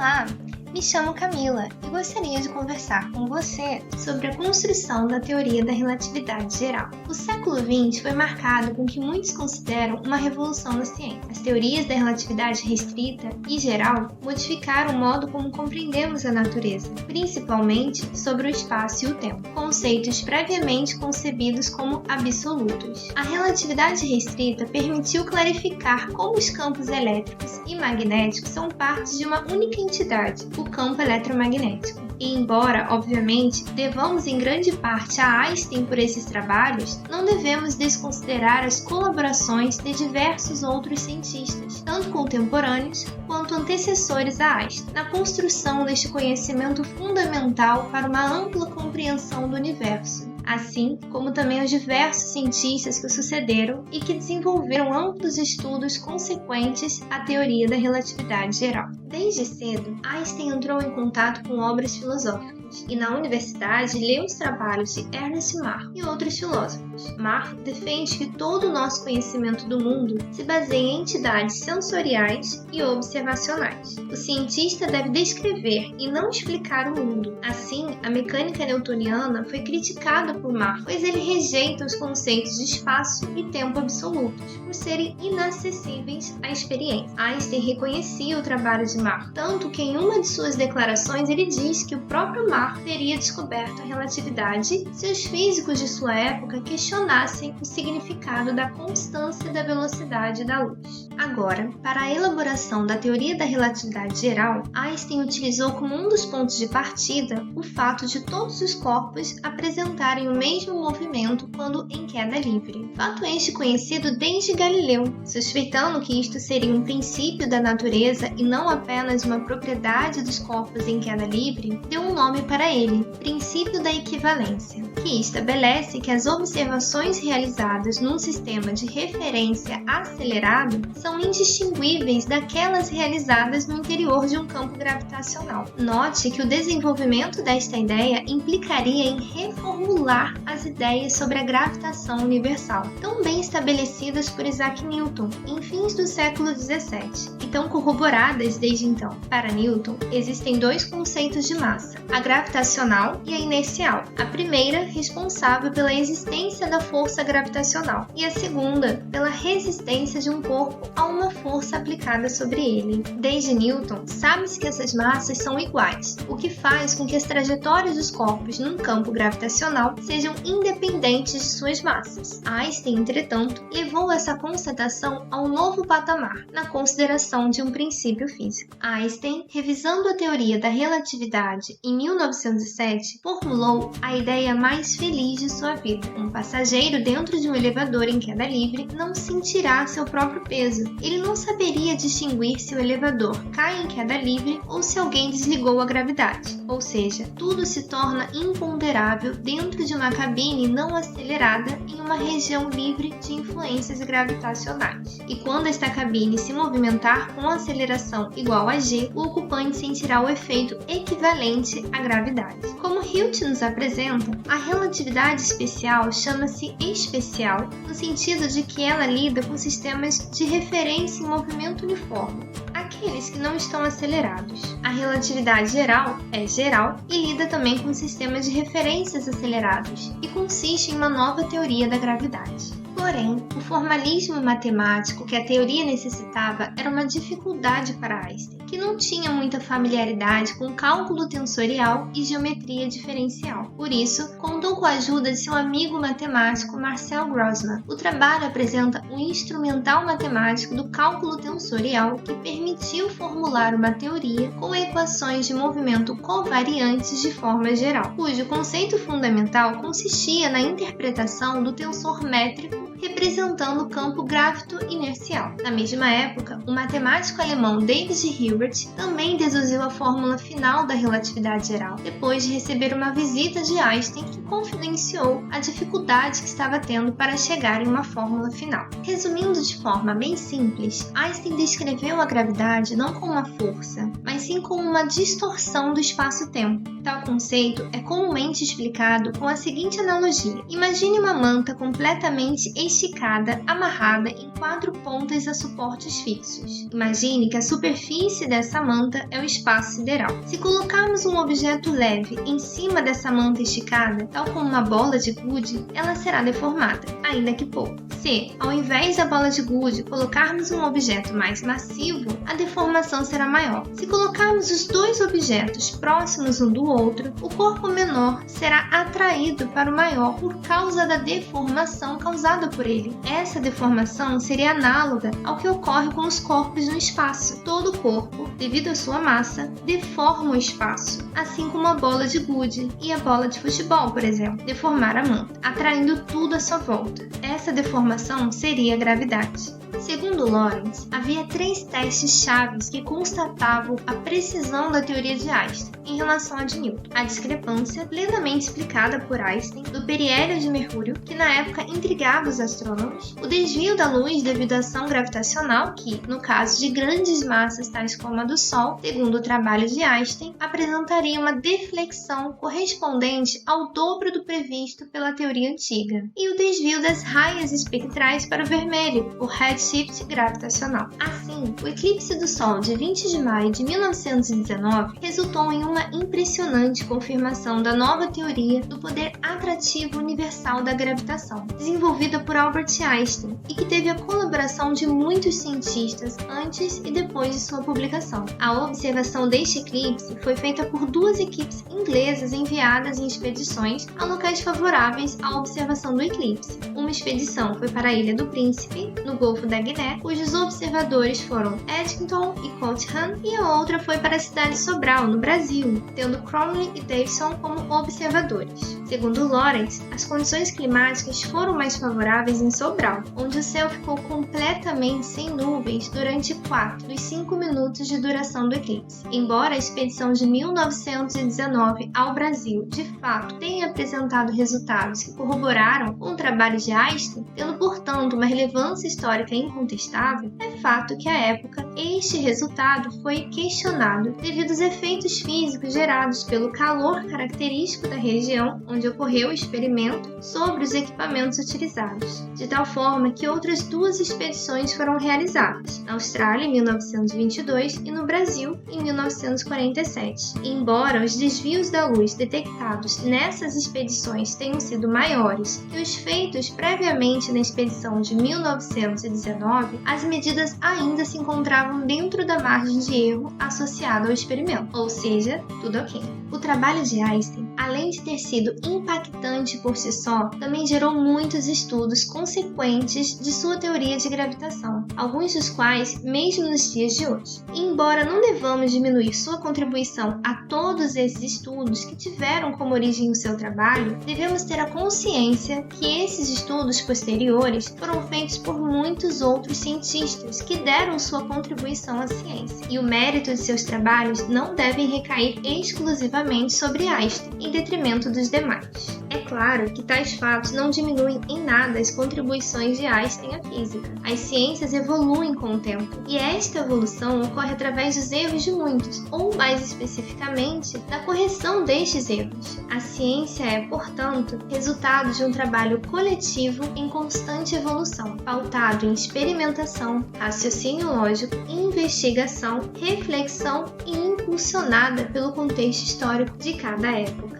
Olá, me chamo Camila e gostaria de conversar com você sobre a construção da teoria da relatividade geral. O século XX foi marcado com o que muitos consideram uma revolução da ciência. As teorias da relatividade restrita e geral modificaram o modo como compreendemos a natureza, principalmente sobre o espaço e o tempo, conceitos previamente concebidos como absolutos. A relatividade restrita permitiu clarificar como os campos elétricos e magnéticos são partes de uma única entidade, o campo eletromagnético. E embora, obviamente, devamos em grande parte a Einstein por esses trabalhos, não devemos desconsiderar as colaborações de diversos outros cientistas, tanto contemporâneos quanto antecessores a Einstein, na construção deste conhecimento fundamental para uma ampla compreensão do universo, assim como também os diversos cientistas que o sucederam e que desenvolveram amplos estudos consequentes à teoria da relatividade geral. Desde cedo, Einstein entrou em contato com obras filosóficas e na universidade leu os trabalhos de Ernst Mach e outros filósofos. Mach defende que todo o nosso conhecimento do mundo se baseia em entidades sensoriais e observacionais. O cientista deve descrever e não explicar o mundo. Assim, a mecânica newtoniana foi criticada por Mach, pois ele rejeita os conceitos de espaço e tempo absolutos, por serem inacessíveis à experiência. Einstein reconhecia o trabalho de Mach, tanto que em uma de suas declarações ele diz que o próprio Mach teria descoberto a relatividade se os físicos de sua época questionassem o significado da constância da velocidade da luz. Agora, para a elaboração da teoria da relatividade geral, Einstein utilizou como um dos pontos de partida o fato de todos os corpos apresentarem o mesmo movimento quando em queda livre. Fato este conhecido desde Galileu, suspeitando que isto seria um princípio da natureza e não apenas uma propriedade dos corpos em queda livre, deu um nome para ele, princípio da equivalência, que estabelece que as observações realizadas num sistema de referência acelerado são indistinguíveis daquelas realizadas no interior de um campo gravitacional. Note que o desenvolvimento desta ideia implicaria em reformular as ideias sobre a gravitação universal, tão bem estabelecidas por Isaac Newton em fins do século XVII, e tão corroboradas desde então. Para Newton, existem dois conceitos de massa, a gravitacional e a inercial. A primeira, responsável pela existência da força gravitacional, e a segunda, pela resistência de um corpo a uma força aplicada sobre ele. Desde Newton, sabe-se que essas massas são iguais, o que faz com que as trajetórias dos corpos num campo gravitacional sejam independentes de suas massas. Einstein, entretanto, levou essa constatação a um novo patamar, na consideração de um princípio físico. Einstein, revisando a teoria da relatividade em 1907, formulou a ideia mais feliz de sua vida. Um passageiro dentro de um elevador em queda livre não sentirá seu próprio peso. Ele não saberia distinguir se o elevador cai em queda livre ou se alguém desligou a gravidade. Ou seja, tudo se torna imponderável dentro de uma cabine não acelerada em uma região livre de influências gravitacionais. E quando esta cabine se movimentar com aceleração igual a g, o ocupante sentirá o efeito equivalente à gravidade. Como Hilt nos apresenta, a relatividade especial chama-se especial no sentido de que ela lida com sistemas de referência em movimento uniforme, aqueles que não estão acelerados. A relatividade geral é geral e lida também com sistemas de referências acelerados e consiste em uma nova teoria da gravidade. Porém, o formalismo matemático que a teoria necessitava era uma dificuldade para Einstein, que não tinha muita familiaridade com cálculo tensorial e geometria diferencial. Por isso, contou com a ajuda de seu amigo matemático Marcel Grossmann. O trabalho apresenta um instrumental matemático do cálculo tensorial que permitiu formular uma teoria com equações de movimento covariantes de forma geral, cujo conceito fundamental consistia na interpretação do tensor métrico representando o campo gravito-inercial. Na mesma época, o matemático alemão David Hilbert também deduziu a fórmula final da relatividade geral, depois de receber uma visita de Einstein que confidenciou a dificuldade que estava tendo para chegar em uma fórmula final. Resumindo de forma bem simples, Einstein descreveu a gravidade não como uma força, mas sim como uma distorção do espaço-tempo. Tal conceito é comumente explicado com a seguinte analogia: imagine uma manta completamente esticada, amarrada em 4 pontas a suportes fixos. Imagine que a superfície dessa manta é o espaço sideral. Se colocarmos um objeto leve em cima dessa manta esticada, tal como uma bola de gude, ela será deformada, ainda que pouco. Se, ao invés da bola de gude, colocarmos um objeto mais massivo, a deformação será maior. Se colocarmos os dois objetos próximos um do outro, o corpo menor será atraído para o maior por causa da deformação causada por ele. Essa deformação seria análoga ao que ocorre com os corpos no espaço. Todo corpo, devido à sua massa, deforma o espaço, assim como a bola de gude e a bola de futebol, por exemplo, deformar a manta, atraindo tudo à sua volta. Essa deformação seria a gravidade. Segundo Lorentz, havia 3 testes chaves que constatavam a precisão da teoria de Einstein em relação a de Newton. A discrepância, plenamente explicada por Einstein, do periélio de Mercúrio, que na época intrigava os astrônomos, o desvio da luz devido à ação gravitacional, que, no caso de grandes massas tais como a do Sol, segundo o trabalho de Einstein, apresentaria uma deflexão correspondente ao dobro do previsto pela teoria antiga, e o desvio das raias espectrais para o vermelho, o redshift gravitacional. Assim, o eclipse do Sol de 20 de maio de 1919 resultou em uma impressionante confirmação da nova teoria do poder atrativo universal da gravitação, desenvolvida por Albert Einstein e que teve a colaboração de muitos cientistas antes e depois de sua publicação. A observação deste eclipse foi feita por 2 equipes inglesas enviadas em expedições a locais favoráveis à observação do eclipse. Uma expedição foi para a Ilha do Príncipe, no Golfo da Guiné, cujos observadores foram Eddington e Coulthard, e a outra foi para a cidade de Sobral, no Brasil, tendo Cromley e Davidson como observadores. Segundo Lorentz, as condições climáticas foram mais favoráveis em Sobral, onde o céu ficou completamente sem nuvens durante 4 dos 5 minutos de duração do eclipse. Embora a expedição de 1919 ao Brasil de fato tenha apresentado resultados que corroboraram com o trabalho de Einstein, tendo portanto uma relevância histórica incontestável, é fato que à época este resultado foi questionado devido aos efeitos físicos gerados pelo calor característico da região onde ocorreu o experimento sobre os equipamentos utilizados, de tal forma que outras 2 expedições foram realizadas, na Austrália em 1922 e no Brasil em 1947. E embora os desvios da luz detectados nessas expedições tenham sido maiores que os feitos previamente na expedição de 1919, as medidas ainda se encontravam dentro da margem de erro associada ao experimento, ou seja, tudo ok. O trabalho de Einstein, além de ter sido impactante por si só, também gerou muitos estudos consequentes de sua teoria de gravitação, alguns dos quais mesmo nos dias de hoje. E embora não devamos diminuir sua contribuição a todos esses estudos que tiveram como origem o seu trabalho, devemos ter a consciência que esses estudos posteriores foram feitos por muitos outros cientistas que deram sua contribuição à ciência, e o mérito de seus trabalhos não devem recair exclusivamente sobre Einstein, em detrimento dos demais. É claro que tais fatos não diminuem em nada as contribuições de Einstein à física. As ciências evoluem com o tempo, e esta evolução ocorre através dos erros de muitos, ou mais especificamente, da correção destes erros. A ciência é, portanto, resultado de um trabalho coletivo em constante evolução, pautado em experimentação, raciocínio lógico, investigação, reflexão e impulsionada pelo contexto histórico de cada época.